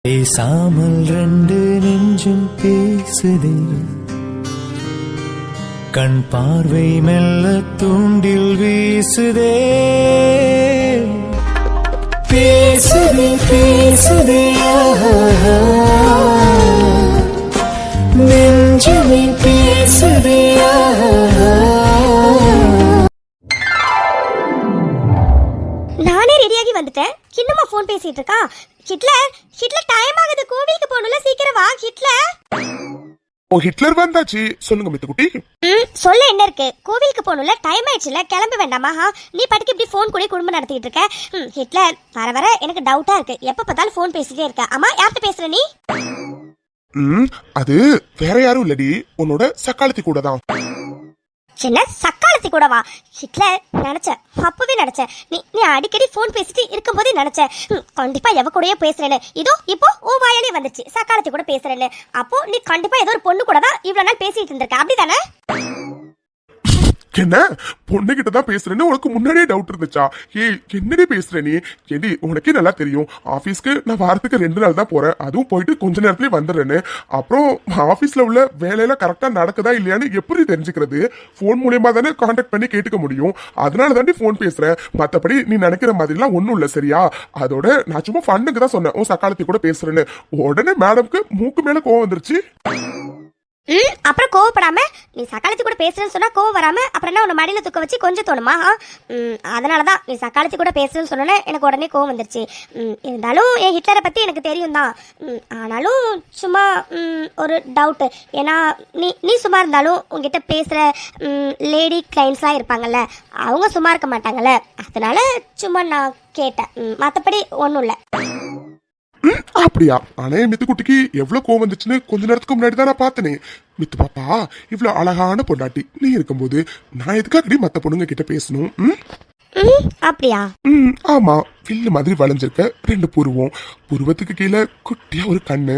பேசாமல் ரெண்டு நெஞ்சும் பேசுதே, கண் பார்வை மெல்ல தூண்டில் வீசுதே. பேசுதே பேசுதே நெஞ்சுமே பேசுதே. நானே ரெடியாகி வந்துட்டேன், இன்னுமா போன் பேசிட்டு இருக்கா? ஹிட்லர் ஹிட்லர் டைம் ஆகுது, கோவிலுக்கு போகணும்ல, சீக்கிரம் வா ஹிட்லர். ஓ ஹிட்லர் வந்தாச்சு, சொல்லுங்க மித்துக்குட்டி. சொல்ல என்ன இருக்கு, கோவிலுக்கு போகணும்ல, டைம் ஆயிடுச்சுல, கிளம்ப வேண்டாமா? நீ பாட்டுக்கு இப்படி போன் கூட குடும்பம் நடத்திட்டு இருக்க. ஹிட்லர் வர வர எனக்கு டவுட்டா இருக்கு, எப்ப பார்த்தாலும் போன் பேசிட்டே இருக்க. அம்மா யார்கிட்ட பேசுற நீ? அது வேற யாரும் இல்லடி, உன்னோட சக்காலத்தி கூட தான். சின்ன சக்காலத்தி கூடவா? ஹிட்லர் நினைச்சேன், அப்பவே நினைச்சேன் நீ அடிக்கடி போன் பேசிட்டு இருக்கும் போதே நினைச்சேன் கண்டிப்பா எவ கூடயே பேசுறேன்னு. இதோ இப்போ ஓ வாயாலே வந்துச்சு, சக்காலத்தி கூட பேசுறேன்னு. அப்போ நீ கண்டிப்பா ஏதோ ஒரு பொண்ணு கூட தான் இவ்வளவு நாள் பேசிட்டு இருந்திருக்க, அப்படிதானே? என்ன பொண்ணுகிட்ட தான் பேசுறேன்னு உனக்கு முன்னாடியே டவுட் இருந்துச்சா? ஏய் என்னடி பேசுற நீ? ஏடி உனக்கே நல்லா தெரியும், ஆபீஸ்க்கு நான் வாரத்துக்கு 2 நாள் தான் போறேன், அதுவும் போயிட்டு கொஞ்ச நேரத்துலயே வந்துடுறேன்னு. அப்புறம் ஆபீஸ்ல உள்ள வேலையெல்லாம் கரெக்டா நடக்குதா இல்லையான்னு எப்படி தெரிஞ்சுக்கிறது? போன் மூலியமா தானே கான்டாக்ட் பண்ணி கேட்டுக்க முடியும். அதனால தாண்டி போன் பேசுறேன், மத்தபடி நீ நினைக்கிற மாதிரிலாம் ஒண்ணும் இல்ல, சரியா? அதோட நான் சும்மா ஃபண்ணுக்கு தான் சொன்னேன் உன் சக்காலத்தி கூட பேசுறேன்னு. உடனே மேடம்க்கு மூக்கு மேல கோவம் வந்துருச்சு. அப்புறம் கோவப்படாம நீ சக்காலத்தி கூட பேசுறேன்னு சொன்னா கோவம் வராம அப்புறம் என்ன உன்னை மடியில தூக்க வச்சு கொஞ்சம் தோணுமா? அதனாலதான் நீ சக்காலத்தி கூட பேசுறேன்னு சொன்னோன்னே எனக்கு உடனே கோவம் வந்துருச்சு. இருந்தாலும் என் ஹிட்லரை பத்தி எனக்கு தெரியும் தான். ஆனாலும் சும்மா ஒரு டவுட். ஏன்னா நீ சும்மா இருந்தாலும் உங்ககிட்ட பேசுற லேடி கிளைண்ட்ஸ்லாம் இருப்பாங்கல்ல, அவங்க சும்மா இருக்க மாட்டாங்கல்ல, அதனால சும்மா நான் கேட்டேன், மற்றபடி ஒன்றும் இல்லை. அப்படியா? ஆனா என் மித்து குட்டிக்கு எவ்வளவு கோவம் வந்துச்சுன்னு கொஞ்ச நேரத்துக்கு முன்னாடி தான் நான் பார்த்தனே. மித்து பாப்பா, இவ்வளவு அழகான பொண்டாட்டி நீ இருக்கும்போது நான் எதுக்காகடி மத்த பொண்ணுங்க கிட்ட பேசணும்? அப்படியா? ஆமா, வில்லு மாதிரி வளைஞ்சிருக்க 2 புருவம், புருவத்துக்கு கீழே குட்டியா ஒரு கண்ணு,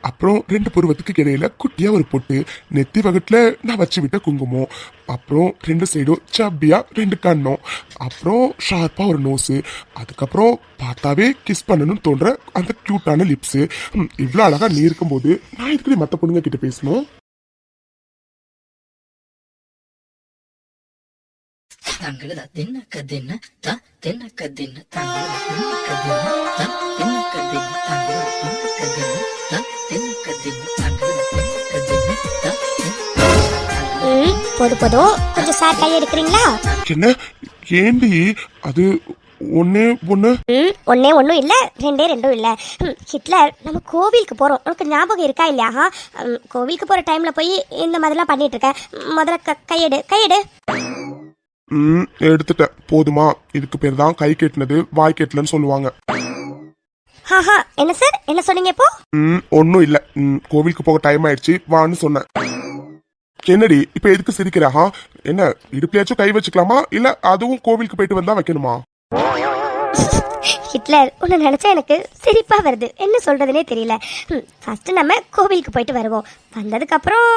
அப்புறம் 2 புருவத்துக்கு இடையில குட்டியா ஒரு பொட்டு, நெத்தி வகட்டுல நான் வச்சு விட்ட குங்குமம், அப்புறம் 2 சைடும் சப்பியா 2 கண்ணும், அப்புறம் ஷார்ப்பா ஒரு நோஸு, அதுக்கப்புறம் பார்த்தாவே கிஸ் பண்ணணும்னு தோன்ற அந்த கியூட்டான லிப்ஸ். இவ்வளவு அழகா நீ இருக்கும்போது நான் இதுக்கு மத்த பொண்ணுங்க கிட்ட பேசணும்? தங்கள தின்ன கதின்ன த தின்ன கதின்ன தங்கள தின்ன கதின்ன த தின்ன கதின்ன தங்கள தின்ன கதின்ன த தின்ன கதின்ன தங்கள தின்ன கதின்ன த. போதும் கொஞ்சம் சார் கை எடுக்கிறீங்களா? என்ன ஏண்டி அது? ஒன்னே ஒன்னும் இல்ல, 2 இல்ல. ஹிட்லர் நம்ம கோவிலுக்கு போறோம், உனக்கு ஞாபகம் இருக்கா இல்லையா? கோவிலுக்கு போற டைம்ல போய் இந்த மாதிரிலாம் பண்ணிட்டு இருக்க. முதல்ல கையெடு. எடுத்துட்டேன், போதுமா? இதுக்கு பேர் தான் கை கெட்டினது வாய் கெட்டலன்னு சொல்லுவாங்க. என்ன சார், என்ன சொன்னீங்க இப்போ? ஒன்னும் இல்ல, கோவிலுக்கு போக டைம் ஆயிடுச்சு வான்னு சொன்னேன். என்னடி இப்ப எதுக்கு சிரிக்கிறா? என்ன இடுப்புலயாச்சும் கை வச்சுக்கலாமா, இல்ல அதுவும் கோவிலுக்கு போயிட்டு வந்தா வைக்கணுமா? ஹிட்லர் உன்னை நினைச்சா எனக்கு சிரிப்பா வருது, என்ன சொல்றதுனே தெரியல. ஃபர்ஸ்ட் நம்ம கோவிலுக்கு போயிட்டு வருவோம், வந்ததுக்கு அப்புறம்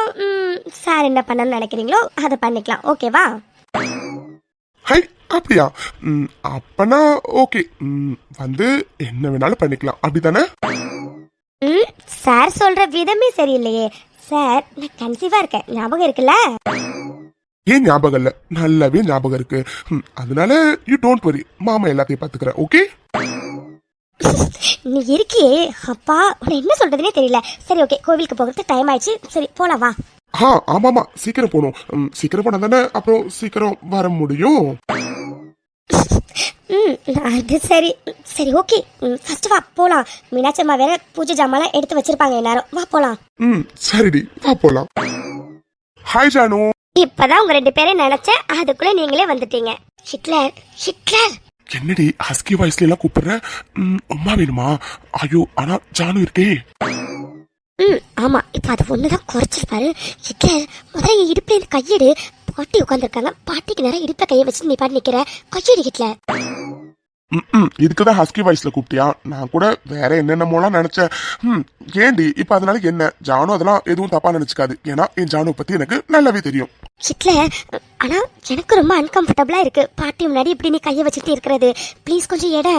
சார் என்ன பண்ணணும்னு நினைக்கிறீங்களோ அதை பண்ணிக்கலாம், ஓகேவா? ஹை அப்படியா? அப்பனா ஓகே, வந்து என்ன வேணாலும் பண்ணிக்கலாம், அப்படித்தானே? சார் சொல்ற விதமே சரியில்லையே. சார் நான் கன்சீவா இருக்கேன், ஞாபகம் இருக்குல்ல? ஏன் ஞாபகம் இல்ல? நல்லாவே ஞாபகம் இருக்கு. அதனால யூ டோன்ட் வரி, மாமா எல்லாத்தையும் பாத்துக்கிறேன், ஓகே? நீ இருக்கியே அப்பா, உன்னை என்ன சொல்றதுனே தெரியல. சரி ஓகே, கோவிலுக்கு போகிறதுக்கு டைம் ஆயிடுச்சு, சரி போலாம் வா. ஆமாமா, சீக்கிரம் போகணும். சீக்கிரம் போனா தானே அப்புறம் சீக்கிரம் வர முடியும். அது சரி சரி ஓகே, ஃபர்ஸ்ட் வா போலாம். மீனாட்சி அம்மா வேற பூஜை ஜாமான் எடுத்து வச்சிருப்பாங்க எல்லாரும், வா போலாம். சரிடி வா போலாம். ஹாய் ஜானு. இப்பதான் உங்க 2 பேரையும் நினைச்சேன், அதுக்குள்ள நீங்களே வந்துட்டீங்க. ஹிட்லர் என்னடி ஹஸ்கி வாய்ஸ்ல எல்லாம் கூப்பிடுற? அம்மா வேணுமா? ஐயோ ஆனா ஜானு இருக்கே. ஆமா, இப்ப அது ஒண்ணுதான் குறைச்சிருப்பாரு. ஹிட்லர் முதல்ல இடுப்புல இருந்து கையெடு. பாட்டி உட்காந்துருக்காங்க, பாட்டிக்கு நேரம் இடுப்புல கையை வச்சு நீ பாட்டு நிக்கிற, கையெடு ஹிட்லர். இதுக்குதான் ஹஸ்கி வாய்ஸ்ல கூப்பிட்டியா? நான் கூட வேற என்னென்னமோலாம் நினைச்சேன். ஏண்டி இப்ப அதனால என்ன? ஜானு அதெல்லாம் எதுவும் தப்பா நினைச்சுக்காது. ஏன்னா என் ஜானு பத்தி எனக்கு நல்லாவே தெரியும். சிட்ல ஆனா எனக்கு ரொம்ப அன்கம்ஃபர்டபுளா இருக்கு பாட்டி முன்னாடி இப்படி நீ கையை வச்சுட்டு இருக்கிறது. ப்ளீஸ் கொஞ்சம் எட.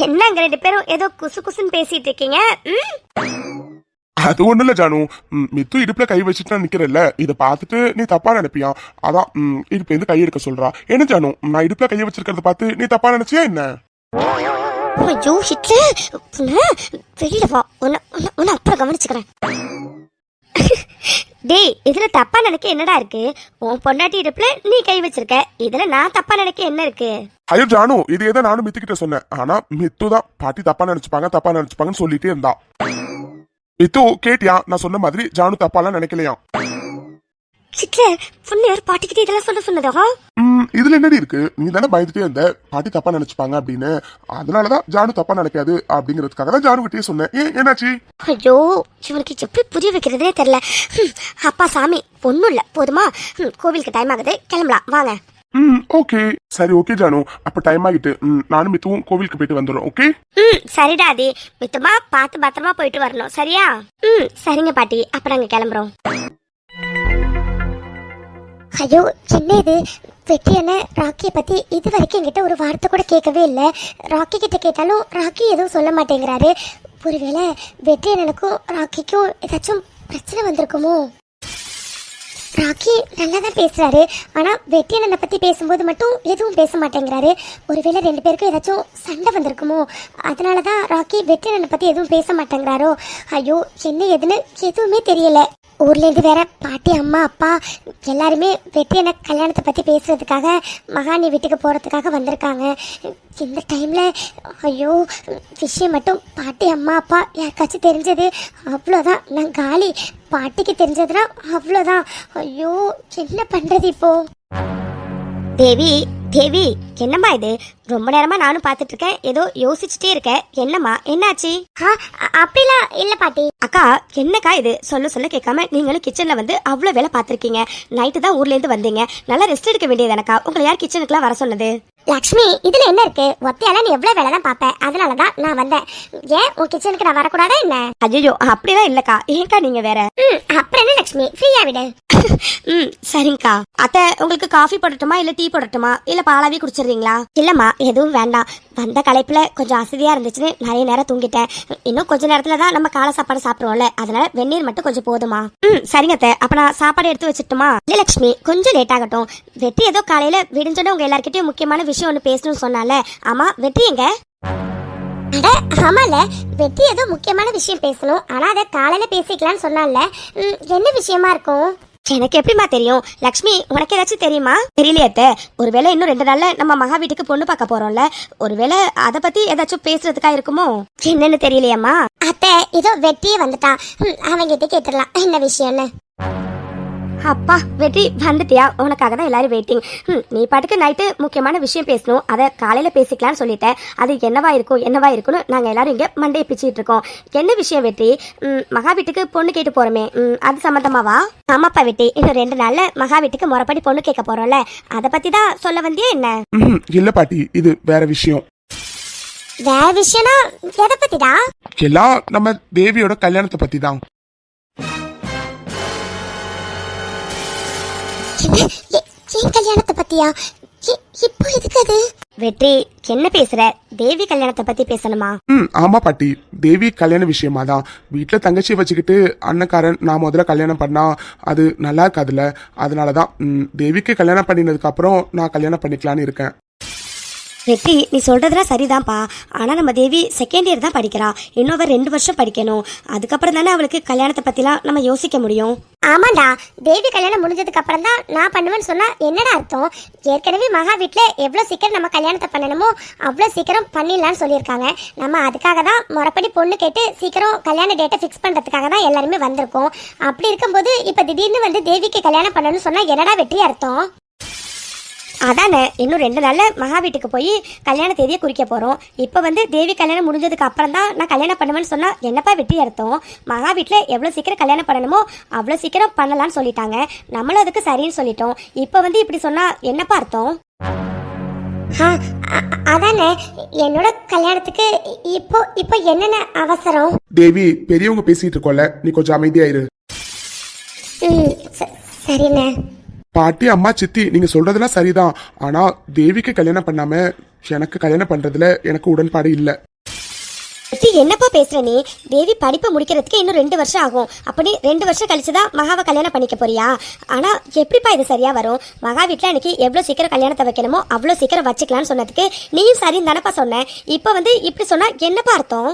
என்னங்க ரெண்டு பேரும் ஏதோ குசு குசுன்னு பேசிட்டு இருக்கீங்க? அது ஒண்ணு இல்ல ஜானு, மித்து இடுப்புல கை வச்சுட்டு நிக்கிறல்ல, இத பாத்துட்டு நீ தப்பா நினைப்பியா? அதான் இடுப்புல இருந்து கை எடுக்க சொல்றா. என்ன ஜானு, நான் இடுப்புல கையை வச்சிருக்கிறத பார்த்து நீ தப்பா நினைச்சியா என்ன? ஐயோ சிட்ல வெளியில வா, உன்னை அப்புறம் கவனிச்சுக்கிறேன். டேய் இதுல தப்பா நினைக்க என்னடா இருக்கு? உன் பொண்டாட்டி இடுப்புல நீ கை வச்சிருக்க, இதுல நான் தப்பா நினைக்க என்ன இருக்கு? ஐயோ ஜானு, இது ஏதோ நானும் மித்து கிட்ட சொன்னேன். ஆனா மித்து தான் பாட்டி தப்பா நினைச்சுப்பாங்கன்னு சொல்லிட்டே இருந்தா. மித்து கேட்டியா? நான் சொன்ன மாதிரி ஜானு தப்பாலாம் நினைக்கலையா? சிட்ல பொண்ணு பாட்டிக்கிட்டே இதெல்லாம் சொல்ல சொன்னதா? இதுல என்னடி இருக்கு? நீ தானே பயந்துட்டே இருந்த பாட்டி தப்பா நினைச்சுப்பாங்க அப்படின்னு. அதனாலதான் ஜானு தப்பா நினைக்காது அப்படிங்கறதுக்காக தான் ஜானு கிட்டே சொன்னேன். என்னாச்சு? ஐயோ இவனுக்கு எப்படி புரிய வைக்கிறதுனே தெரியல. அப்பா சாமி ஒண்ணும் இல்ல, போதுமா? கோவிலுக்கு டைம் ஆகுது, கிளம்பலாம் வாங்க. ஓகே சரி, ஓகே ஜானு, அப்ப டைம் ஆகிட்டு நானும் மித்துவும் கோவிலுக்கு போயிட்டு வந்துடும். ஓகே சரிடா அது மித்தமா பார்த்து பத்திரமா போயிட்டு வரணும், சரியா? சரிங்க பாட்டி, அப்ப நாங்க கிளம்புறோம். ஐயோ என்ன இது? வெற்றி என்ன ராக்கியை பத்தி இது வரைக்கும் என்கிட்ட ஒரு வார்த்தை கூட கேட்கவே இல்லை. ராக்கி கிட்ட கேட்டாலும் ராக்கி எதுவும் சொல்ல மாட்டேங்கிறாரு. ஒருவேளை வெற்றி எனக்கும் ராக்கிக்கும் ஏதாச்சும் பிரச்சனை வந்திருக்குமோ? ராக்கி நல்லா தான் பேசுறாரு, ஆனா வெற்றி என்னை பத்தி பேசும்போது மட்டும் எதுவும் பேச மாட்டேங்கிறாரு. ஒருவேளை ரெண்டு பேருக்கும் ஏதாச்சும் சண்டை வந்திருக்குமோ? அதனாலதான் ராக்கி வெற்றி என்னை பத்தி எதுவும் பேச மாட்டேங்கிறாரோ? ஐயோ என்ன எதுன்னு எதுவுமே தெரியல. ஊர்ல இருந்து வேற பாட்டி அம்மா அப்பா எல்லாருமே வெற்றி என்ன கல்யாணத்தை பத்தி பேசுறதுக்காக மகாணி வீட்டுக்கு போறதுக்காக வந்திருக்காங்க. இந்த டைம்ல ஐயோ விஷயம் மட்டும் பாட்டி அம்மா அப்பா யாருக்காச்சும் தெரிஞ்சது அவ்வளோதான், நான் காலி. பாட்டிக்கு தெரிஞ்சதுன்னா அவ்வளோதான். ஐயோ என்ன பண்றது இப்போ? தேவி தேவி என்னம்மா இது? ரொம்ப நேரமா நானும் பாத்துட்டு இருக்கேன், ஏதோ யோசிச்சுட்டே இருக்க. என்னம்மா என்னாச்சு? அப்படிலாம் இல்ல பாட்டி. அக்கா என்னக்கா இது? சொல்ல கேட்காம நீங்களும் கிச்சன்ல வந்து அவ்வளவு வேலை பார்த்திருக்கீங்க. நைட்டு தான் ஊர்ல இருந்து வந்தீங்க, நல்லா ரெஸ்ட் எடுக்க வேண்டியதானக்கா. உங்களை யார் கிச்சனுக்குலாம் வர சொன்னது? லக்ஷ்மி இதுல என்ன இருக்கு? ஒத்தையால நீ எவ்வளவு வேலை தான் பாப்ப, அதனாலதான் நான் வந்தேன். ஏன் உன் கிச்சனுக்கு நான் வரக்கூடாதா என்ன? ஐயோ அப்படிலாம் இல்லக்கா, ஏன்க்கா நீங்க வேற? அப்புறம் என்ன லக்ஷ்மி, ஃப்ரீயா விடு. சரிங்கக்கா. அத்தை உங்களுக்கு காஃபி போடட்டுமா இல்ல டீ போடட்டுமா இல்ல பாலாவே குடிச்சிடுறீங்களா? இல்லம்மா எதுவும் வேண்டாம், வந்த களைப்புல கொஞ்சம் அசதியா இருந்துச்சுன்னு நிறைய நேரம் தூங்கிட்டேன். இன்னும் கொஞ்ச நேரத்துல தான் நம்ம காலை சாப்பாடு சாப்பிடுவோம்ல, அதனால வெந்நீர் மட்டும் கொஞ்சம் போதுமா? சரிங்க அத்தை, அப்ப நான் சாப்பாடு எடுத்து வச்சுட்டுமா? இல்ல லட்சுமி கொஞ்சம் லேட் ஆகட்டும். வெற்றி ஏதோ காலையில விடிஞ்சோட உங்க எல்லார்கிட்டயும் முக்கியமான விஷயம் ஒண்ணு பேசணும்னு சொன்னால. ஆமா வெற்றி எங்க? ஆமால வெற்றி ஏதோ முக்கியமான விஷயம் பேசணும், ஆனா அதை காலையில பேசிக்கலாம்னு சொன்னால. என்ன விஷயமா இருக்கும்? எனக்கு எப்படிமா தெரியும்? லக்ஷ்மி உனக்கு ஏதாச்சும் தெரியுமா? தெரியலையாத்த. ஒருவேளை இன்னும் 2 நாள்ல நம்ம மகா வீட்டுக்கு பொண்ணு பார்க்க போறோம்ல, ஒருவேளை அத பத்தி ஏதாச்சும் பேசுறதுக்கா இருக்குமோ? என்னன்னு தெரியலையாமா? அத்தை ஏதோ வெற்றியே வந்துட்டா, அவங்கிட்ட கேட்டுடலாம் என்ன விஷயம்னு. அப்பா வெற்றி வந்துட்டியா? உனக்காக தான் எல்லாரும் வெயிட்டிங். நீ பாட்டுக்கு நைட்டு முக்கியமான விஷயம் பேசணும், அதை காலையில பேசிக்கலாம்னு சொல்லிட்டேன். அது என்னவா இருக்கும்னு நாங்க எல்லாரும் இங்க மண்டையை பிச்சுட்டு இருக்கோம். என்ன விஷயம் வெற்றி? மகா வீட்டுக்கு பொண்ணு கேட்டு போறோமே, அது சம்பந்தமாவா? ஆமாப்பா வெற்றி, இன்னும் 2 நாள்ல மகா வீட்டுக்கு முறைப்படி பொண்ணு கேட்க போறோம்ல, அதை பத்தி தான் சொல்ல வந்தியா என்ன? இல்ல பாட்டி, இது வேற விஷயம். வேற விஷயம்னா எதை பத்திடா? எல்லாம் நம்ம தேவியோட கல்யாணத்தை பத்தி தான். என் கல்யாணத்தை பத்தியா? இப்போ எதுக்கு அது? வெற்றி என்ன பேசுற? தேவி கல்யாணத்தை பத்தி பேசணுமா? ஆமா பாட்டி, தேவி கல்யாண விஷயமா தான். வீட்டுல தங்கச்சியை வச்சுக்கிட்டு அண்ணக்காரன் நான் முதல்ல கல்யாணம் பண்ணா அது நல்லா இருக்காதுல்ல, அதனாலதான் தேவிக்கு கல்யாணம் பண்ணினதுக்கு அப்புறம் நான் கல்யாணம் பண்ணிக்கலான்னு இருக்கேன். வெற்றி நீ சொல்றதுலாம் சரிதான்ப்பா, ஆனா நம்ம தேவி செகண்ட் இயர் தான் படிக்கிறா, இன்னும் அவர் 2 வருஷம் படிக்கணும். அதுக்கப்புறம் தானே அவளுக்கு கல்யாணத்தை பத்திலாம் நம்ம யோசிக்க முடியும். ஆமாண்டா, தேவி கல்யாணம் முடிஞ்சதுக்கு அப்புறம் தான் நான் பண்ணுவேன்னு சொன்னா என்னடா அர்த்தம்? ஏற்கனவே மகா வீட்டுல எவ்வளவு சீக்கிரம் நம்ம கல்யாணத்தை பண்ணணுமோ அவ்வளவு சீக்கிரம் பண்ணிடலாம்னு சொல்லியிருக்காங்க. நம்ம அதுக்காக தான் முறைப்படி பொண்ணு கேட்டு சீக்கிரம் கல்யாண டேட்டை ஃபிக்ஸ் பண்றதுக்காக தான் எல்லாருமே வந்திருக்கோம். அப்படி இருக்கும்போது இப்ப திடீர்னு வந்து தேவிக்கு கல்யாணம் பண்ணணும்னு சொன்னா என்னடா வெற்றி அர்த்தம்? அதானே, இன்னும் 2 நாள்ல மகா வீட்டுக்கு போய் கல்யாண தேதியை குறிக்க போறோம். இப்ப வந்து தேவி கல்யாணம் முடிஞ்சதுக்கு அப்புறம் தான் நான் கல்யாணம் பண்ணுவேன்னு சொன்னா என்னப்பா வெற்றி அர்த்தம்? மகா வீட்டுல எவ்வளவு சீக்கிரம் கல்யாணம் பண்ணணுமோ அவ்வளவு சீக்கிரம் பண்ணலாம்னு சொல்லிட்டாங்க, நம்மளும் அதுக்கு சரின்னு சொல்லிட்டோம். இப்ப வந்து இப்படி சொன்னா என்னப்பா அர்த்தம்? அதானே என்னோட கல்யாணத்துக்கு இப்போ இப்போ என்னென்ன அவசரம்? தேவி, பெரியவங்க பேசிட்டு இருக்கோம்ல, நீ கொஞ்சம் அமைதியாயிரு. சரிண்ணே. பாட்டி, அம்மா, சித்தி, நீங்க சொல்றதெல்லாம் சரிதான். ஆனா தேவிக்கு கல்யாணம் பண்ணாம எனக்கு கல்யாணம் பண்றதுல எனக்கு உடன்பாடு இல்ல. என்னப்பா பேசுற நீ? தேவி படிப்பை முடிக்கிறதுக்கு இன்னும் 2 வருஷம் ஆகும். அப்ப நீ 2 வருஷம் கழிச்சுதான் மகாவை கல்யாணம் பண்ணிக்க போறியா? ஆனா எப்படிப்பா இது சரியா வரும்? மகா வீட்டுல எனக்கு எவ்வளவு சீக்கிரம் கல்யாணத்தை வைக்கணுமோ அவ்வளவு சீக்கிரம் வச்சுக்கலாம்னு சொன்னதுக்கு நீயும் சரின்னு தானப்பா சொன்ன. இப்ப இப்படி சொன்னா என்னப்பா அர்த்தம்?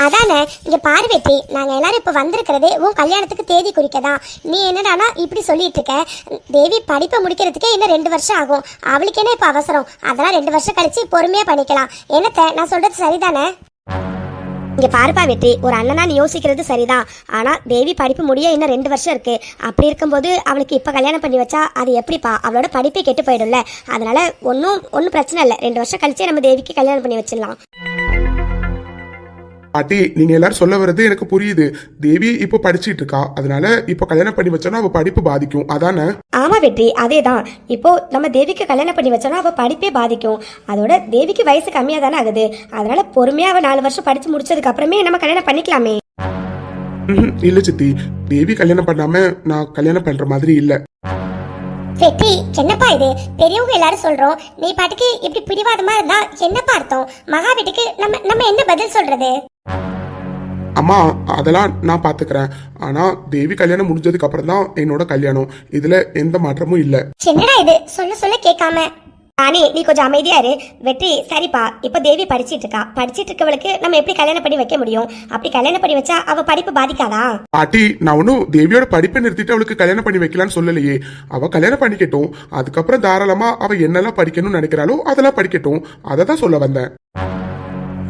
அதானே, இங்க பாரு வெற்றி, நாங்க எல்லாரும் இப்ப வந்திருக்கிறது உன் கல்யாணத்துக்கு தேதி குறிக்கதான். நீ என்னடானா இப்படி சொல்லிட்டு இருக்க? தேவி படிப்பை முடிக்கிறதுக்கே இன்னும் 2 வருஷம் ஆகும். அவளுக்கு என்ன இப்ப அவசரம்? அதெல்லாம் 2 வருஷம் கழிச்சு பொறுமையா பண்ணிக்கலாம். என்னத்த நான் சொல்றது சரிதானே? இங்க பாருப்பா வெற்றி, ஒரு அண்ணனா நீ யோசிக்கிறது சரிதான். ஆனா தேவி படிப்பு முடிய இன்னும் 2 வருஷம் இருக்கு. அப்படி இருக்கும்போது அவளுக்கு இப்ப கல்யாணம் பண்ணி வச்சா அது எப்படிப்பா? அவளோட படிப்பே கெட்டு போயிடும்ல. அதனால ஒன்னும் பிரச்சனை இல்லை. 2 வருஷம் கழிச்சே நம்ம தேவிக்கு கல்யாணம் பண்ணி வச்சிடலாம். பாட்டி, நீங்க எல்லாரும் சொல்ல வர்றது எனக்கு புரியுது. தேவி இப்போ படிச்சிட்டு இருக்கா, அதனால இப்போ கல்யாணம் பண்ணி வச்சோன்னா அவ படிப்பு பாதிக்கும், அதானே? ஆமா வெற்றி, அதேதான். இப்போ நம்ம தேவிக்கு கல்யாணம் பண்ணி வச்சோன்னா அவ படிப்பே பாதிக்கும். அதோட தேவிக்கு வயசு கம்மியா தானே ஆகுது. அதனால பொறுமையா அவ 4 வருஷம் படிச்சு முடிச்சதுக்கு அப்புறமே நம்ம கல்யாணம் பண்ணிக்கலாமே. இல்ல சித்தி, தேவி கல்யாணம் பண்ணாம நான் கல்யாணம் பண்ற மாதிரி இல்ல. வெற்றி, என்னப்பா இது? பெரியவங்க எல்லாரும் சொல்றோம், நீ பாட்டுக்கு இப்படி பிடிவாதமா இருந்தா என்னப்பா அர்த்தம்? மகா வீட்டுக்கு நம்ம என்ன பதில் சொல்றது? அம்மா, அதெல்லாம் நான் பாத்துக்கிறேன். ஆனா தேவி கல்யாணம் முடிஞ்சதுக்கு அப்புறம் தான் என்னோட கல்யாணம். இதுல எந்த மாற்றமும் இல்ல. என்னடா இது சொல்ல கேட்காம? ராணி, நீ கொஞ்சம் அமைதியா இரு. வெற்றி, சரிப்பா, இப்ப தேவி படிச்சிட்டு இருக்கவளுக்கு நம்ம எப்படி கல்யாணம் பண்ணி வைக்க முடியும்? அப்படி கல்யாணம் பண்ணி வச்சா அவ படிப்பு பாதிக்காதா? பாட்டி, நான் ஒன்னும் தேவியோட படிப்பை நிறுத்திட்டு அவளுக்கு கல்யாணம் பண்ணி வைக்கலான்னு சொல்லலையே. அவ கல்யாணம் பண்ணிக்கட்டும், அதுக்கப்புறம் தாராளமா அவ என்னெல்லாம் படிக்கணும்னு நினைக்கிறாளோ அதெல்லாம் படிக்கட்டும். அதை தான் சொல்ல வந்தேன்.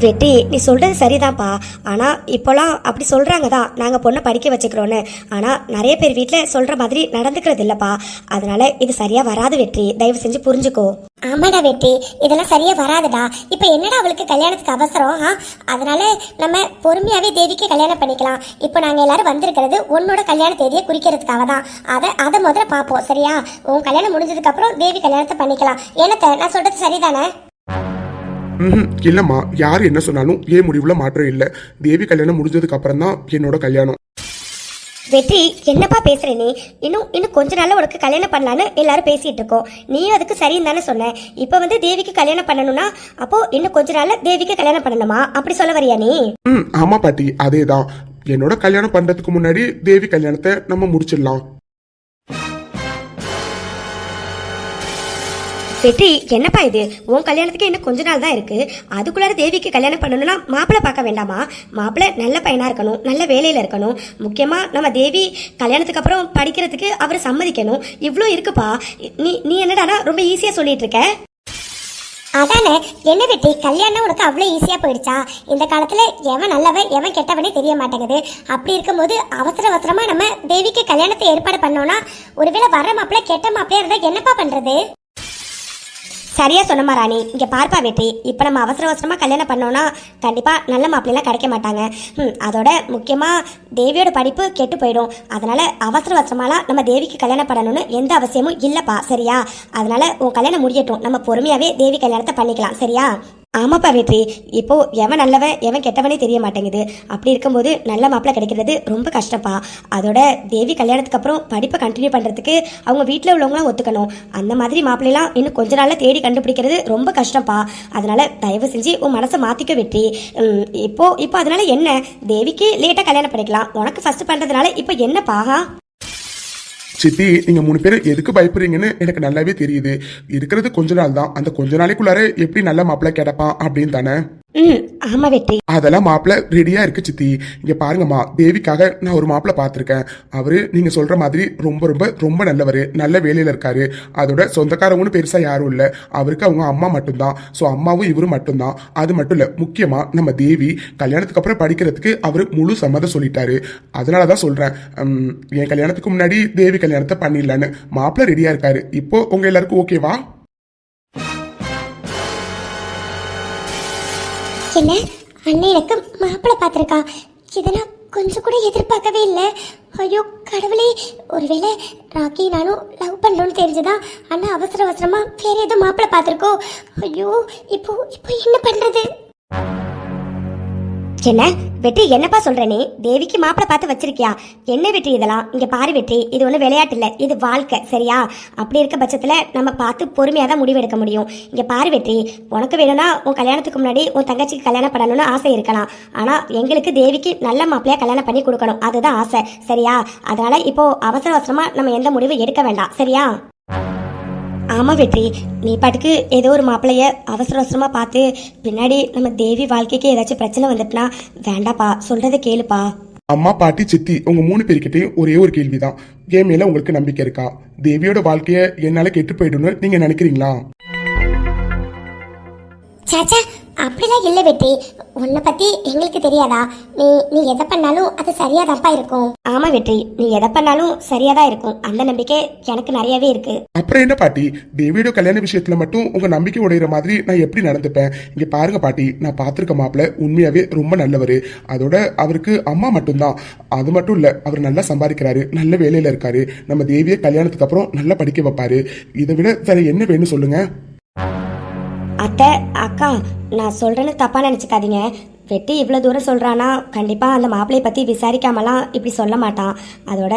வெற்றி, நீ சொல்றது சரிதான்ப்பா. ஆனா இப்போலாம் அப்படி சொல்றாங்க தான், நாங்க பொண்ணை படிக்க வச்சுக்கிறோன்னு. ஆனா நிறைய பேர் வீட்டுல சொல்ற மாதிரி நடந்துக்கிறது இல்லப்பா. அதனால இது சரியா வராது வெற்றி, தயவு செஞ்சு புரிஞ்சுக்கோ. ஆமாடா வெற்றி, இதெல்லாம் சரியா வராதுடா. இப்ப என்னடா அவளுக்கு கல்யாணத்துக்கு அவசரம்? அதனால நம்ம பொறுமையாவே தேவிக்கு கல்யாணம் பண்ணிக்கலாம். இப்ப நாங்க எல்லாரும் வந்திருக்கிறது உன்னோட கல்யாண தேதியை குறிக்கிறதுக்காக தான். அதை முதல்ல பாப்போம், சரியா? உன் கல்யாணம் முடிஞ்சதுக்கு அப்புறம் தேவி கல்யாணத்தை பண்ணிக்கலாம். என்னத்த நான் சொல்றது சரிதானே? இல்லம்மா, யாரு என்ன சொன்னாலும் ஏன் முடிவுல மாற்றம் இல்ல. தேவி கல்யாணம் முடிஞ்சதுக்கு அப்புறம் தான் என்னோட கல்யாணம். வெற்றி, என்னப்பா பேசுற நீ? இன்னும் கொஞ்ச நாள்ல உனக்கு கல்யாணம் பண்ணலான்னு எல்லாரும் பேசிட்டு இருக்கோம். நீயும் அதுக்கு சரின்னு தானே சொன்ன. இப்ப தேவிக்கு கல்யாணம் பண்ணணும்னா அப்போ இன்னும் கொஞ்ச நாள்ல தேவிக்கு கல்யாணம் பண்ணணுமா? அப்படி சொல்ல வரியா நீ? ஆமா பாட்டி, அதேதான். என்னோட கல்யாணம் பண்றதுக்கு முன்னாடி தேவி கல்யாணத்தை நம்ம முடிச்சிடலாம். வெற்றி, என்னப்பா இது? உன் கல்யாணத்துக்கு இன்னும் கொஞ்ச நாள் தான் இருக்கு. அதுக்குள்ளார தேவிக்கு கல்யாணம் பண்ணணும்னா மாப்பிள்ளை பார்க்க வேண்டாமா? மாப்பிள்ளை நல்ல பையனா இருக்கணும், நல்ல வேலையில இருக்கணும். முக்கியமா நம்ம தேவி கல்யாணத்துக்கு அப்புறம் படிக்கிறதுக்கு அவர் சம்மதிக்கணும். இவ்வளோ இருக்குப்பா. நீ என்னடானா ரொம்ப ஈஸியா சொல்லிட்டு இருக்க. அதானே, என்ன வெட்டி, கல்யாணம் உனக்கு அவ்வளவு ஈஸியா போயிடுச்சா? இந்த காலத்துல எவன் நல்லவன் எவன் கெட்டவனே தெரிய மாட்டேங்குது. அப்படி இருக்கும்போது அவசரமா நம்ம தேவிக்கு கல்யாணத்தை ஏற்பாடு பண்ணோம்னா ஒருவேளை வர்ற மாப்பிள்ளை கெட்ட மாப்பிள்ளையா இருந்தா என்னப்பா பண்றது? சரியா சொன்னமா ராணி. இங்க பார்ப்பா வெற்றி, இப்ப நம்ம அவசரமா கல்யாணம் பண்ணோம்னா கண்டிப்பா நல்ல மாப்பிள்ளைலாம் கிடைக்க மாட்டாங்க. அதோட முக்கியமா தேவியோட படிப்பு கெட்டு போயிடும். அதனால அவசரமாலாம் நம்ம தேவிக்கு கல்யாணம் பண்ணணும்னு எந்த அவசியமும் இல்லப்பா, சரியா? அதனால உன் கல்யாணம் முடியட்டும், நம்ம பொறுமையாவே தேவி கல்யாணத்தை பண்ணிக்கலாம், சரியா? ஆமாப்பா வெற்றி, இப்போ எவன் நல்லவன் எவன் கெட்டவனே தெரிய மாட்டேங்குது. அப்படி இருக்கும்போது நல்ல மாப்பிள்ளை கிடைக்கிறது ரொம்ப கஷ்டப்பா. அதோட தேவி கல்யாணத்துக்கு அப்புறம் படிப்பை கண்டினியூ பண்றதுக்கு அவங்க வீட்டில் உள்ளவங்களாம் ஒத்துக்கணும். அந்த மாதிரி மாப்பிள்ளைலாம் இன்னும் கொஞ்ச நாள்ல தேடி கண்டுபிடிக்கிறது ரொம்ப கஷ்டப்பா. அதனால தயவு செஞ்சு உன் மனசை மாத்திக்க வெற்றி. இப்போ அதனால என்ன? தேவிக்கு லேட்டா கல்யாணம் பண்ணிக்கலாம், உனக்கு ஃபர்ஸ்ட் பண்றதுனால இப்போ என்னப்பா? சித்தி, நீங்க 3 பேர் எதுக்கு பயப்படுறீங்கன்னு எனக்கு நல்லாவே தெரியுது. இருக்கிறது கொஞ்ச நாள் தான். அந்த கொஞ்ச நாளைக்குள்ளார எப்படி நல்ல மாப்பிள்ளை கிடைப்பான் அப்படின்னு தானே? ஆமா வெற்றி, அதெல்லாம் மாப்பிள்ள ரெடியா இருக்கு சித்தி. இங்க பாருங்கம்மா, தேவிக்காக நான் ஒரு மாப்பிள்ள பாத்திருக்கேன். அவரு நீங்க சொல்ற மாதிரி ரொம்ப ரொம்ப ரொம்ப நல்லவரு, நல்ல வேலையில இருக்காரு. அதோட சொந்தக்காரவங்கன்னு பெருசா யாரும் இல்ல. அவருக்கு அவங்க அம்மா மட்டும்தான். சோ அம்மாவும் இவரும் மட்டும்தான். அது மட்டும் இல்ல, முக்கியமா நம்ம தேவி கல்யாணத்துக்கு அப்புறம் படிக்கிறதுக்கு அவரு முழு சம்மதம் சொல்லிட்டாரு. அதனாலதான் சொல்றேன், என் கல்யாணத்துக்கு முன்னாடி தேவி கல்யாணத்தை பண்ணிடலான்னு. மாப்பிள்ள ரெடியா இருக்காரு. இப்போ உங்க எல்லாருக்கும் ஓகேவா? என்ன அண்ணன் எனக்கு மாப்பிள்ளை பார்த்துருக்கா? இதை நான் கொஞ்சம் கூட எதிர்பார்க்கவே இல்லை. ஐயோ கடவுளே, ஒருவேளை ராக்கி நானும் லவ் பண்றோம்னு தெரிஞ்சுதான் அண்ணா அவசர அவசரமா வேற ஏதோ மாப்பிள்ளை பார்த்துருக்கோ. ஐயோ இப்போ இப்போ என்ன பண்றது? என்ன வெற்றி, என்னப்பா சொல்ற நீ? தேவிக்கு மாப்பிள்ளை பார்த்து வச்சிருக்கியா? என்ன வெற்றி இதெல்லாம்? இங்க பாரு வெற்றி, இது ஒன்றும் விளையாட்டு இல்லை, இது வாழ்க்கை, சரியா? அப்படி இருக்க பட்சத்துல நம்ம பார்த்து பொறுமையாக தான் முடிவு எடுக்க முடியும். இங்க பாரு வெற்றி, உனக்கு வேணும்னா உன் கல்யாணத்துக்கு முன்னாடி உன் தங்கச்சிக்கு கல்யாணம் பண்ணணும்னு ஆசை இருக்கலாம். ஆனா எங்களுக்கு தேவிக்கு நல்ல மாப்பிள்ளையா கல்யாணம் பண்ணி கொடுக்கணும், அதுதான் ஆசை, சரியா? அதனால இப்போ அவசர அவசரமா நம்ம எந்த முடிவும் எடுக்க வேண்டாம், சரியா? ஆமா வெற்றி, நீ பாட்டுக்கு ஏதோ ஒரு மாப்பிள்ளைய அவசர அவசரமா பார்த்து பின்னாடி நம்ம தேவி வாழ்க்கைக்கு ஏதாச்சும் பிரச்சனை வந்துட்டுனா வேண்டாப்பா, சொல்றதை கேளுப்பா. அம்மா, பாட்டி, சித்தி, உங்க 3 பேர்கிட்டயும் ஒரே ஒரு கேள்விதான். என் மேல உங்களுக்கு நம்பிக்கை இருக்கா? தேவியோட வாழ்க்கைய என்னால கெட்டு போயிடும்னு நீங்க நினைக்கிறீங்களா? சாச்சா, அப்படிலாம் இல்லை வெற்றி. உன்னை பத்தி எங்களுக்கு தெரியாதா? நீ நீ எதை பண்ணாலும் அது சரியா தான்ப்பா இருக்கும். ஆமா வெற்றி, நீ எதை பண்ணாலும் சரியா தான் இருக்கும், அந்த நம்பிக்கை எனக்கு நிறையவே இருக்கு. அப்புறம் என்ன பாட்டி, தேவியோட கல்யாண விஷயத்துல மட்டும் உங்க நம்பிக்கை உடையிற மாதிரி நான் எப்படி நடந்துப்பேன்? இங்க பாருங்க பாட்டி, நான் பார்த்திருக்க மாப்பிள்ள உண்மையாவே ரொம்ப நல்லவர். அதோட அவருக்கு அம்மா மட்டும்தான், அது மட்டும் இல்ல, அவர் நல்லா சம்பாதிக்கிறாரு, நல்ல வேலையில இருக்காரு. நம்ம தேவியை கல்யாணத்துக்கு அப்புறம் நல்லா படிக்க வைப்பாரு. இதை விட வேற என்ன வேணும் சொல்லுங்க? அத்தை, அக்கா, நான் சொல்றேன்னு தப்பா நினைச்சுக்காதீங்க. வெட்டி இவ்வளவு தூரம் சொல்றானா கண்டிப்பா அந்த மாப்பிள்ளைய பத்தி விசாரிக்காமலாம் இப்படி சொல்ல மாட்டான். அதோட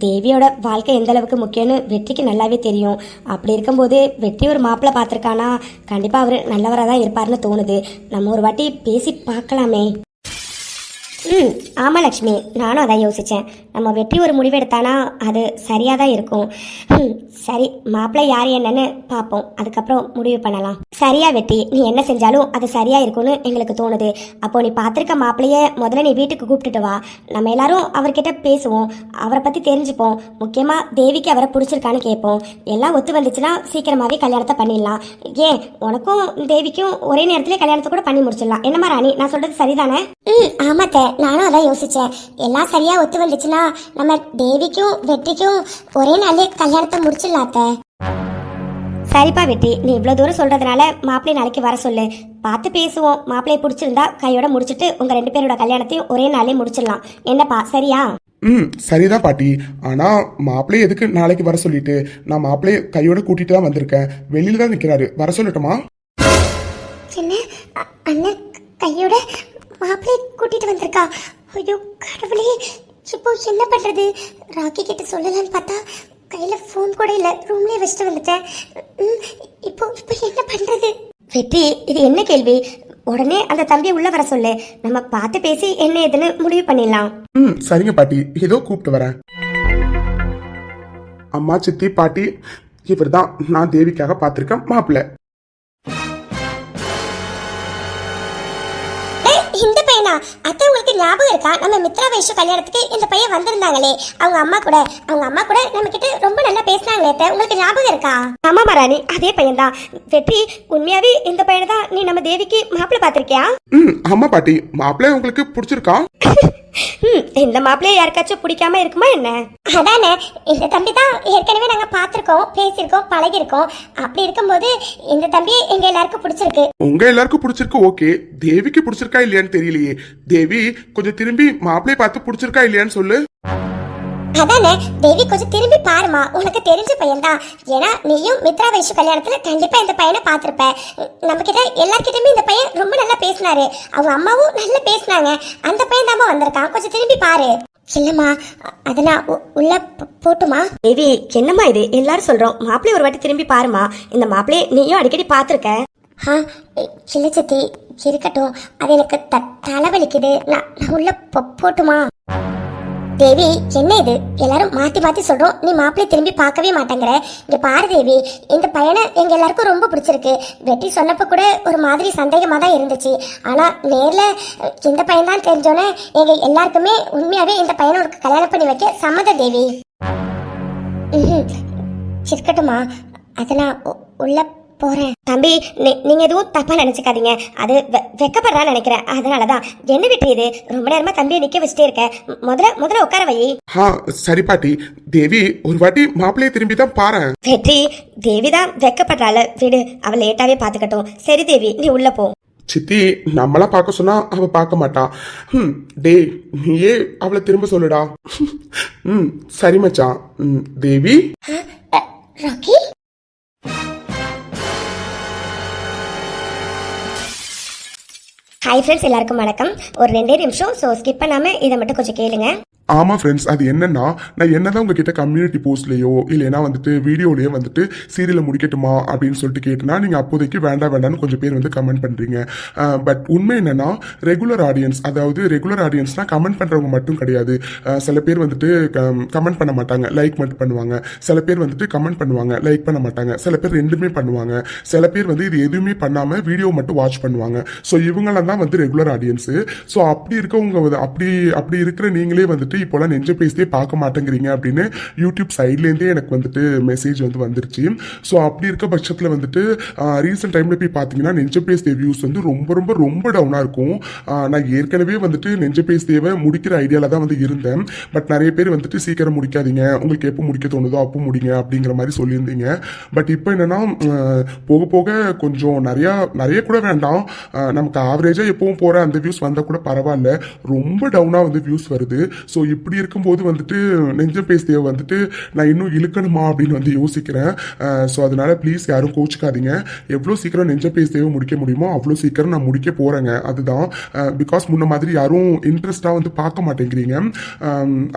தேவியோட வாழ்க்கை எந்த அளவுக்கு முக்கியம்னு வெற்றிக்கு நல்லாவே தெரியும். அப்படி இருக்கும்போது வெற்றி ஒரு மாப்பிள்ளை பார்த்துருக்கானா கண்டிப்பா அவர் நல்லவராக தான் இருப்பாருன்னு தோணுது. நம்ம ஒரு வாட்டி பேசி பார்க்கலாமே. ஆமாம் லக்ஷ்மி, நானும் அதான் யோசித்தேன். நம்ம வெற்றி ஒரு முடிவு எடுத்தானா அது சரியாக தான் இருக்கும். சரி, மாப்பிள்ளை யார் என்னன்னு பார்ப்போம், அதுக்கப்புறம் முடிவு பண்ணலாம். சரியா வெற்றி, நீ என்ன செஞ்சாலும் அது சரியாக இருக்கும்னு எங்களுக்கு தோணுது. அப்போ நீ பார்த்துருக்க மாப்பிள்ளைய முதல்ல நீ வீட்டுக்கு கூப்பிட்டுட்டு வா, நம்ம எல்லாரும் அவர்கிட்ட பேசுவோம், அவரை பற்றி தெரிஞ்சுப்போம். முக்கியமாக தேவிக்கு அவரை பிடிச்சிருக்கான்னு கேட்போம். எல்லாம் ஒத்து வந்துச்சுன்னா சீக்கிரமாகவே கல்யாணத்தை பண்ணிடலாம். ஏன் உனக்கும் தேவிக்கும் ஒரே நேரத்திலே கல்யாணத்தை கூட பண்ணி முடிச்சிடலாம். என்னம்மா ராணி, நான் சொல்கிறது சரிதானே? ஆமாத்த, நானும் அதான் யோசிச்சேன். எல்லாம் சரியா ஒத்து வந்துச்சுன்னா நம்ம தேவிக்கும் வெற்றிக்கும் ஒரே நாளே கல்யாணத்தை முடிச்சிடலாத்த. சரிப்பா வெற்றி, நீ இவ்வளவு தூரம் சொல்றதுனால மாப்பிள்ளை நாளைக்கு வர சொல்லு, பார்த்து பேசுவோம். மாப்பிள்ளையை பிடிச்சிருந்தா கையோட முடிச்சிட்டு உங்க 2 பேரோட கல்யாணத்தையும் ஒரே நாளே முடிச்சிடலாம். என்னப்பா, சரியா? சரிதான் பாட்டி. ஆனா மாப்பிள்ளைய எதுக்கு நாளைக்கு வர சொல்லிட்டு? நான் மாப்பிள்ளைய கையோட கூட்டிட்டு தான் வந்திருக்கேன், வெளியில தான் நிக்கிறாரு, வர சொல்லட்டுமா? என்ன அண்ணன் கையோட மாப்பிள்ளை கூட்டிட்டு வந்திருக்கா? ஐயோ கடவுளே, இப்போ என்ன பண்றது? ராக்கி கிட்ட சொல்லலான்னு பார்த்தா கையில போன் கூட இல்ல, ரூம்லயே வச்சுட்டு வந்துட்டேன். இப்போ இப்போ என்ன பண்றது? வெற்றி, இது என்ன கேள்வி? உடனே அந்த தம்பியை உள்ள வர சொல்லு, நம்ம பார்த்து பேசி என்ன ஏதுன்னு முடிவு பண்ணிடலாம். சரிங்க பாட்டி, ஏதோ கூப்பிட்டு வரேன். அம்மா, சித்தி, பாட்டி, இவர்தான் நான் தேவிக்காக பார்த்திருக்கேன் மாப்பிள்ளை. இந்த பையனா? அத்தை, உங்களுக்கு ஞாபகம் இருக்கா? நம்ம மித்ரா வைஷு கல்யாணத்துக்கு இந்த பையன் வந்திருந்தாங்களே, அவங்க அம்மா கூட நம்ம கிட்ட ரொம்ப நல்லா பேசினாங்களே அத்தை, உங்களுக்கு ஞாபகம் இருக்கா? ஆமா மராணி, அதே பையன் தான். வெற்றி, உண்மையாவே இந்த பையனை தான் நீ நம்ம தேவிக்கு மாப்பிள்ளை பார்த்திருக்கியா? ஆமா பாட்டி, மாப்பிள்ளை உங்களுக்கு பிடிச்சிருக்கா? இந்த மாப்பிள்ளைய யாருக்காச்சும் பிடிக்காம இருக்குமா என்ன? அதானே, இந்த தம்பி தான் ஏற்கனவே நாங்க பாத்திருக்கோம், பேசியிருக்கோம், பழகிருக்கோம். அப்படி இருக்கும்போது இந்த தம்பி எங்க எல்லாருக்கும் பிடிச்சிருக்கு. உங்க எல்லாருக்கும் பிடிச்சிருக்கு, ஓகே. தேவிக்கு பிடிச்சிருக்கா இல்லையான்னு தெரியலையே. தேவி, கொஞ்சம் திரும்பி மாப்பிள்ளைய பார்த்து பிடிச்சிருக்கா இல்லையான்னு சொல்லு. அதானே, தேவி கொஞ்சம் திரும்பி பாருமா, உனக்கு தெரிஞ்ச பையன் தான். ஏன்னா நீயும் மித்ரா வைஷு கல்யாணத்துல கண்டிப்பா இந்த பையனை பாத்திருப்ப. நம்ம கிட்ட எல்லார்கிட்டயுமே இந்த பையன் ரொம்ப நல்லா பேசினாரு, அவங்க அம்மாவும் நல்லா பேசினாங்க. அந்த பையன் தாமா வந்திருக்கான், கொஞ்சம் திரும்பி பாரு. இல்லம்மா, அத நான் உள்ள போட்டுமா? தேவி, என்னம்மா இது? எல்லாரும் சொல்றோம் மாப்பிள்ளை ஒரு வாட்டி திரும்பி பாருமா. இந்த மாப்பிள்ளைய நீயும் அடிக்கடி பாத்திருக்க. இல்ல சித்தி, இருக்கட்டும், அது எனக்கு தலைவலிக்குது, நான் உள்ள போட்டுமா? தேவி, என்ன இது? எல்லாரும் மாத்தி மாத்தி சொல்றோம், நீ மாப்பிள்ளை திரும்பி பார்க்கவே மாட்டேங்கிற. இங்க பாரு தேவி, இந்த பையனை எங்க எல்லாருக்கும் ரொம்ப பிடிச்சிருக்கு. வெற்றி சொன்னப்ப கூட ஒரு மாதிரி சந்தேகமா தான் இருந்துச்சு. ஆனா நேர்ல இந்த பையன் தான் தெரிஞ்சோன்னே எங்க எல்லாருக்குமே உண்மையாவே இந்த பையனை உனக்கு கல்யாணம் பண்ணி வைக்க சம்மதம் தேவி. இருக்கட்டுமா, அத நான் உள்ள போறேன். தம்பி, நீங்க எதுவும் தப்பா நினைச்சுக்காதீங்க, அது வெக்கப்படுறான்னு நினைக்கிறேன், அதனாலதான். என்ன வெற்றி இது? ரொம்ப நேரமா தம்பியை நிக்க வச்சுட்டே இருக்க, முதல்ல உட்கார வை. சரி பாட்டி, தேவி ஒரு வாட்டி மாப்பிள்ளைய திரும்பி தான் பாரு. வெற்றி, தேவி தான் வெக்கப்படுறாள், விடு, அவள் லேட்டாவே பாத்துக்கட்டும். சரி தேவி, நீ உள்ள போ. சித்தி நம்மளா பார்க்க சொன்னா அவ பார்க்க மாட்டான். டேய் நீயே அவளை திரும்ப சொல்லுடா. சரி மச்சான். தேவி ராக்கி ஹாய் ஃப்ரெண்ட்ஸ், எல்லாருக்கும் வணக்கம். ஒரு 2 நிமிஷம், ஸோ ஸ்கிப் பண்ணாம இதை மட்டும் கொஞ்சம் கேளுங்க. ஆமா ஃப்ரெண்ட்ஸ், அது என்னன்னா நான் என்னதான் உங்ககிட்ட கம்யூனிட்டி போஸ்ட்லயோ இல்லைன்னா வந்துட்டு வீடியோலயோ வந்துட்டு சீரியலை முடிக்கட்டுமா அப்படின்னு சொல்லிட்டு கேட்டேன்னா நீங்க அப்போதைக்கு வேண்டாம்னு கொஞ்சம் பேர் வந்து கமெண்ட் பண்றீங்க. பட் உண்மை என்னன்னா ரெகுலர் ஆடியன்ஸ், அதாவது ரெகுலர் ஆடியன்ஸ்னா கமெண்ட் பண்றவங்க மட்டும் கிடையாது. சில பேர் வந்துட்டு கமெண்ட் பண்ண மாட்டாங்க, லைக் மட்டும் பண்ணுவாங்க. சில பேர் வந்துட்டு கமெண்ட் பண்ணுவாங்க, லைக் பண்ண மாட்டாங்க. சில பேர் ரெண்டுமே பண்ணுவாங்க. சில பேர் வந்து இது எதுவுமே பண்ணாம வீடியோ மட்டும் வாட்ச் பண்ணுவாங்க. ஸோ இவங்கெல்லாம் தான் வந்து ரெகுலர் ஆடியன்ஸ். ஸோ அப்படி இருக்கவங்க அப்படி இருக்கிற நீங்களே வந்துட்டு இப்போலாம் நெஞ்ச பேசியே பார்க்க மாட்டேங்கிறீங்க அப்படின்னு யூடியூப் சைட்லேருந்தே எனக்கு வந்துட்டு மெசேஜ் வந்து வந்துருச்சு. ஸோ அப்படி இருக்க பட்சத்தில் வந்துட்டு ரீசெண்ட் டைமில் போய் பார்த்தீங்கன்னா நெஞ்ச பேசிய வியூஸ் வந்து ரொம்ப ரொம்ப ரொம்ப டவுனாக இருக்கும். நான் ஏற்கனவே வந்துட்டு நெஞ்ச பேசியவை முடிக்கிற ஐடியாவில் தான் வந்து இருந்தேன். பட் நிறைய பேர் வந்துட்டு சீக்கிரம் முடிக்காதீங்க, உங்களுக்கு எப்போ முடிக்க தோணுதோ அப்போ முடிங்க அப்படிங்கிற மாதிரி சொல்லியிருந்தீங்க. பட் இப்போ என்னன்னா போக போக கொஞ்சம் நிறைய கூட வேண்டாம், நமக்கு ஆவரேஜாக எப்பவும் போகிற அந்த வியூஸ் வந்தால் கூட பரவாயில்ல, ரொம்ப டவுனாக வந்து வியூஸ் வருது. ஸோ இப்படி இருக்கும்போது வந்துட்டு நெஞ்ச பேசிய வந்துட்டு நான் இன்னும் இழுக்கணுமா அப்படின்னு வந்து யோசிக்கிறேன். ஸோ அதனால ப்ளீஸ் யாரும் கோச்சிக்காதீங்க. எவ்வளோ சீக்கிரம் நெஞ்ச பேசியவை முடிக்க முடியுமோ அவ்வளோ சீக்கிரம் நான் முடிக்க போகிறேங்க. அதுதான் பிகாஸ் முன்ன மாதிரி யாரும் இன்ட்ரெஸ்டாக வந்து பார்க்க மாட்டேங்கிறீங்க.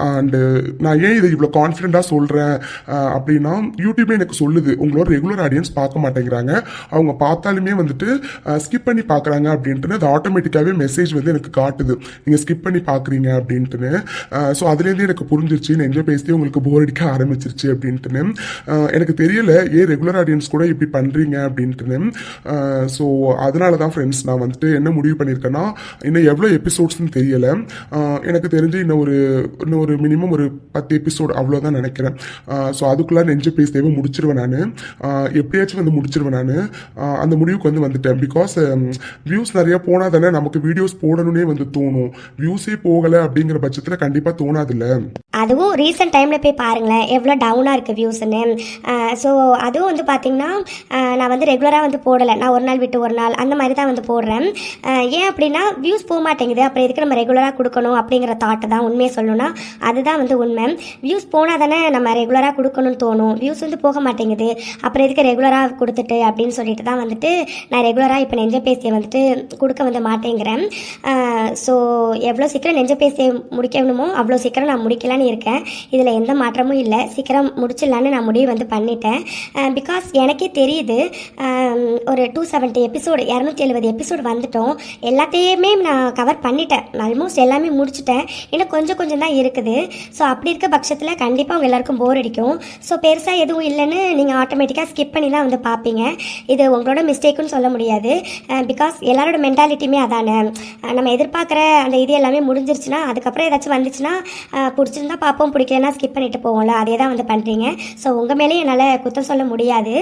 அண்டு நான் ஏன் இதை இவ்வளோ கான்ஃபிடென்ட்டாக சொல்கிறேன் அப்படின்னா யூடியூபே எனக்கு சொல்லுது உங்களோட ரெகுலர் ஆடியன்ஸ் பார்க்க மாட்டேங்கிறாங்க, அவங்க பார்த்தாலுமே வந்துட்டு ஸ்கிப் பண்ணி பார்க்குறாங்க அப்படின்ட்டு அது ஆட்டோமேட்டிக்காகவே மெசேஜ் வந்து எனக்கு காட்டுது, நீங்கள் ஸ்கிப் பண்ணி பார்க்குறீங்க அப்படின்ட்டுன்னு. ஸோ அதுலேருந்து எனக்கு புரிஞ்சிருச்சு நெஞ்ச பேசி உங்களுக்கு போர் அடிக்க ஆரம்பிச்சிருச்சு அப்படின்ட்டுன்னு. எனக்கு தெரியல ஏன் ரெகுலர் ஆடியன்ஸ் கூட இப்படி பண்ணுறீங்க அப்படின்ட்டுன்னு. ஸோ அதனால தான் ஃப்ரெண்ட்ஸ் நான் வந்துட்டு என்ன முடிவு பண்ணியிருக்கேன்னா இன்னும் எவ்வளோ எபிசோட்ஸ்னு தெரியல, எனக்கு தெரிஞ்சு இன்னும் ஒரு மினிமம் ஒரு 10 எபிசோடு அவ்வளோதான் நினைக்கிறேன். ஸோ அதுக்குள்ளே நெஞ்ச பேசியவே முடிச்சிருவேன் நான், எப்படியாச்சும் வந்து முடிச்சிருவேன் நான். அந்த முடிவுக்கு வந்து வந்துட்டேன். பிகாஸ் வியூஸ் நிறையா போனால் தானே நமக்கு வீடியோஸ் போடணுன்னே வந்து தோணும். வியூஸே போகலை அப்படிங்கிற பட்சத்தில் கண்டிப்பாக தோணாதுல்ல. அதுவும் ரீசெண்ட் டைமில் போய் பாருங்களேன் எவ்வளோ டவுனாக இருக்குது வியூஸ்ன்னு. ஸோ அதுவும் வந்து பார்த்திங்கன்னா நான் வந்து ரெகுலராக வந்து போடலை, நான் ஒரு நாள் விட்டு ஒரு நாள் அந்த மாதிரி தான் வந்து போடுறேன். ஏன் அப்படின்னா வியூஸ் போக மாட்டேங்குது, அப்புறம் எதுக்கு நம்ம ரெகுலராக கொடுக்கணும் அப்படிங்கிற தாட்டு தான் உண்மையை சொல்லணும்னா அதுதான் வந்து உண்மை. வியூஸ் போனால் தானே நம்ம ரெகுலராக கொடுக்கணும்னு தோணும், வியூஸ் வந்து போக மாட்டேங்குது, அப்புறம் எதுக்கு ரெகுலராக கொடுத்துட்டு அப்படின்னு சொல்லிட்டு தான் வந்துட்டு நான் ரெகுலராக இப்போ நெஞ்ச பேசியை வந்துட்டு கொடுக்க வந்து மாட்டேங்கிறேன். ஸோ எவ்வளோ சீக்கிரம் நெஞ்ச பேசியை முடிக்கணுமோ அவ்வளோ சீக்கிரம் நான் முடிக்கலான்னு இருக்கேன். இதில் எந்த மாற்றமும் இல்லை, சீக்கிரம் முடிச்சிடலான்னு நான் முடிவு வந்து பண்ணிட்டேன். பிகாஸ் எனக்கே தெரியுது ஒரு 270 எபிசோடு 270 எபிசோடு வந்துட்டோம், எல்லாத்தையுமே நான் கவர் பண்ணிட்டேன், ஆல்மோஸ்ட் எல்லாமே முடிச்சுட்டேன், இன்னும் கொஞ்சம் தான் இருக்குது. ஸோ அப்படி இருக்க பட்சத்தில் கண்டிப்பாக அவங்க எல்லாருக்கும் போர் அடிக்கும். ஸோ பெருசாக எதுவும் இல்லைன்னு நீங்கள் ஆட்டோமேட்டிக்காக ஸ்கிப் பண்ணி தான் வந்து பார்ப்பீங்க. இது உங்களோட மிஸ்டேக்குன்னு சொல்ல முடியாது. பிகாஸ் எல்லாரோட மென்டாலிட்டியுமே அதானே, நம்ம எதிர்பார்க்குற அந்த இது எல்லாமே முடிஞ்சிருச்சுன்னா அதுக்கப்புறம் ஏதாச்சும் வந்துச்சுன்னா பிடிச்சிருந்தா பார்ப்போம், பிடிக்கலன்னா ஸ்கிப் பண்ணிட்டு போவோம்ல, அதே தான் வந்து பண்ணுறீங்க. ஸோ உங்கள் மேலேயும் என்னால் குத்தம் சொல்ல முடியாது.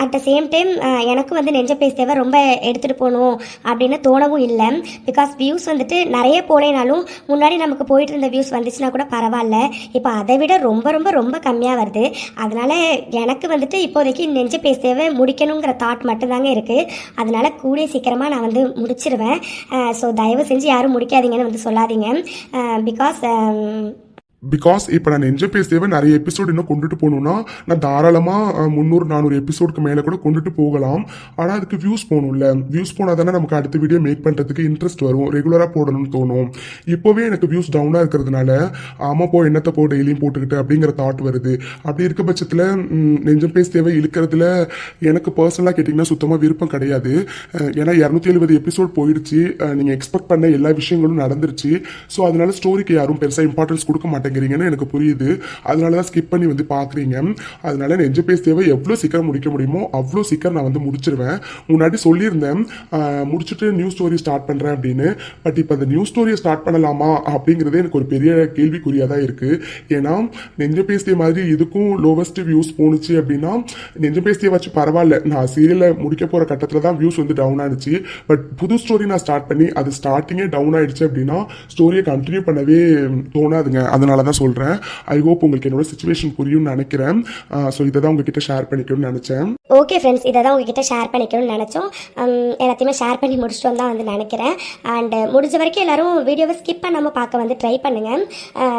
அட் த சேம் டைம் எனக்கு வந்து நெஞ்ச பேசியவை ரொம்ப எடுத்துகிட்டு போகணும் அப்படின்னு தோணவும் இல்லை. பிகாஸ் வியூஸ் வந்துட்டு நிறைய போனேனாலும் முன்னாடி நமக்கு போயிட்டு இருந்த வியூஸ் வந்துச்சுன்னா கூட பரவாயில்ல, இப்போ அதை விட ரொம்ப ரொம்ப ரொம்ப கம்மியாக வருது. அதனால் எனக்கு வந்துட்டு இப்போதைக்கு நெஞ்ச பேசியவை முடிக்கணுங்கிற தாட் மட்டும்தாங்க இருக்குது. அதனால் கூடிய சீக்கிரமாக நான் வந்து முடிச்சிருவேன். ஸோ தயவு செஞ்சு யாரும் முடிக்காதீங்கன்னு வந்து சொல்லாதீங்க. பிகாஸ் இப்போ நான் நெஞ்ச பேசியவை நிறைய எபிசோடு இன்னும் கொண்டுட்டு போகணுன்னா நான் தாராளமாக 300-400 எபிசோடுக்கு மேலே கூட கொண்டுட்டு போகலாம். ஆனால் அதுக்கு வியூஸ் போகணும்ல, வியூஸ் போனால் தானே நமக்கு அடுத்த வீடியோ மேக் பண்ணுறதுக்கு இன்ட்ரெஸ்ட் வரும், ரெகுலராக போடணும்னு தோணும். இப்போவே எனக்கு வியூஸ் டவுனாக இருக்கிறதுனால ஆமாம் போ என்னத்தை போ டெய்லியும் போட்டுக்கிட்டு அப்படிங்கிற தாட் வருது. அப்படி இருக்க பட்சத்தில் நெஞ்சம் பேசியவை இழுக்கிறதுல எனக்கு பர்சனலாக கேட்டிங்கன்னா சுத்தமாக விருப்பம் கிடையாது. ஏன்னா 270 எபிசோட் போயிடுச்சு, நீங்கள் எக்ஸ்பெக்ட் பண்ண எல்லா விஷயங்களும் நடந்துருச்சு. ஸோ அதனால ஸ்டோரிக்கு யாரும் பெருசாக இம்பார்ட்டன்ஸ் கொடுக்க மாட்டேங்கிறீங்கன்னு எனக்கு புரியுது. அதனால தான் ஸ்கிப் பண்ணி வந்து பார்க்குறீங்க. அதனால நெஞ்ச பேசியவை எவ்வளோ சீக்கிரம் முடிக்க முடியுமோ அவ்வளோ சீக்கிரம் நான் வந்து முடிச்சிருவேன். முன்னாடி சொல்லியிருந்தேன் முடிச்சுட்டு நியூ ஸ்டோரி ஸ்டார்ட் பண்ணுறேன் அப்படின்னு. பட் இப்போ அந்த நியூ ஸ்டோரியை ஸ்டார்ட் பண்ணலாமா அப்படிங்கிறதே எனக்கு ஒரு பெரிய கேள்விக்குறியாக தான் இருக்குது. ஏன்னா நெஞ்ச பேசிய மாதிரி இதுக்கும் லோவஸ்ட் வியூஸ் போணுச்சு அப்படின்னா நெஞ்ச பேசிய வச்சு பரவாயில்ல, நான் சீரியலை முடிக்க போகிற கட்டத்தில் தான் வியூஸ் வந்து டவுன் ஆனிச்சு. பட் புது ஸ்டோரி நான் ஸ்டார்ட் பண்ணி அது ஸ்டார்டிங்கே டவுன் ஆயிடுச்சு அப்படின்னா ஸ்டோரியை கண்டினியூ பண்ணவே தோணாதுங்க. அதனால அதனால தான் சொல்கிறேன். ஐ ஹோப் உங்களுக்கு என்னோட சுச்சுவேஷன் புரியும்னு நினைக்கிறேன். ஸோ இதை தான் உங்ககிட்ட ஷேர் பண்ணிக்கணும்னு நினச்சேன். ஓகே ஃப்ரெண்ட்ஸ், இதை தான் உங்ககிட்ட ஷேர் பண்ணிக்கணும்னு நினச்சோம். எல்லாத்தையுமே ஷேர் பண்ணி முடிச்சிட்டோம் தான் வந்து நினைக்கிறேன். அண்ட் முடிஞ்ச வரைக்கும் எல்லாரும் வீடியோவை ஸ்கிப் பண்ணாமல் பார்க்க வந்து ட்ரை பண்ணுங்கள்.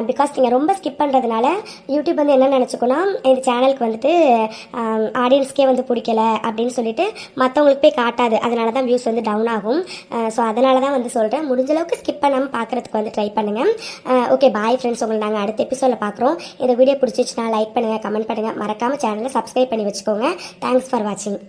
பிகாஸ் நீங்கள் ரொம்ப ஸ்கிப் பண்ணுறதுனால யூடியூப் வந்து என்ன நினச்சிக்கோன்னா இந்த சேனலுக்கு வந்துட்டு ஆடியன்ஸ்க்கே வந்து பிடிக்கல அப்படின்னு சொல்லிட்டு மற்றவங்களுக்கு போய் காட்டாது. அதனால தான் வியூஸ் வந்து டவுன் ஆகும். ஸோ அதனால தான் வந்து சொல்கிறேன், முடிஞ்ச அளவுக்கு ஸ்கிப் பண்ணாமல் பார்க்குறதுக்கு வந்து ட்ரை பண்ணுங்கள். ஓகே பாய் ஃப்ரெண்ட்ஸ், உங்களை நாங்கள் அடுத்த எபிசோடில் பார்க்குறோம். இந்த வீடியோ பிடிச்சிச்சுன்னா லைக் பண்ணுங்கள், கமெண்ட் பண்ணுங்கள், மறக்காமல் சேனலை சப்ஸ்கிரைப் பண்ணி வச்சுக்கோங்க. தேங்க்ஸ் ஃபார் வாட்சிங்.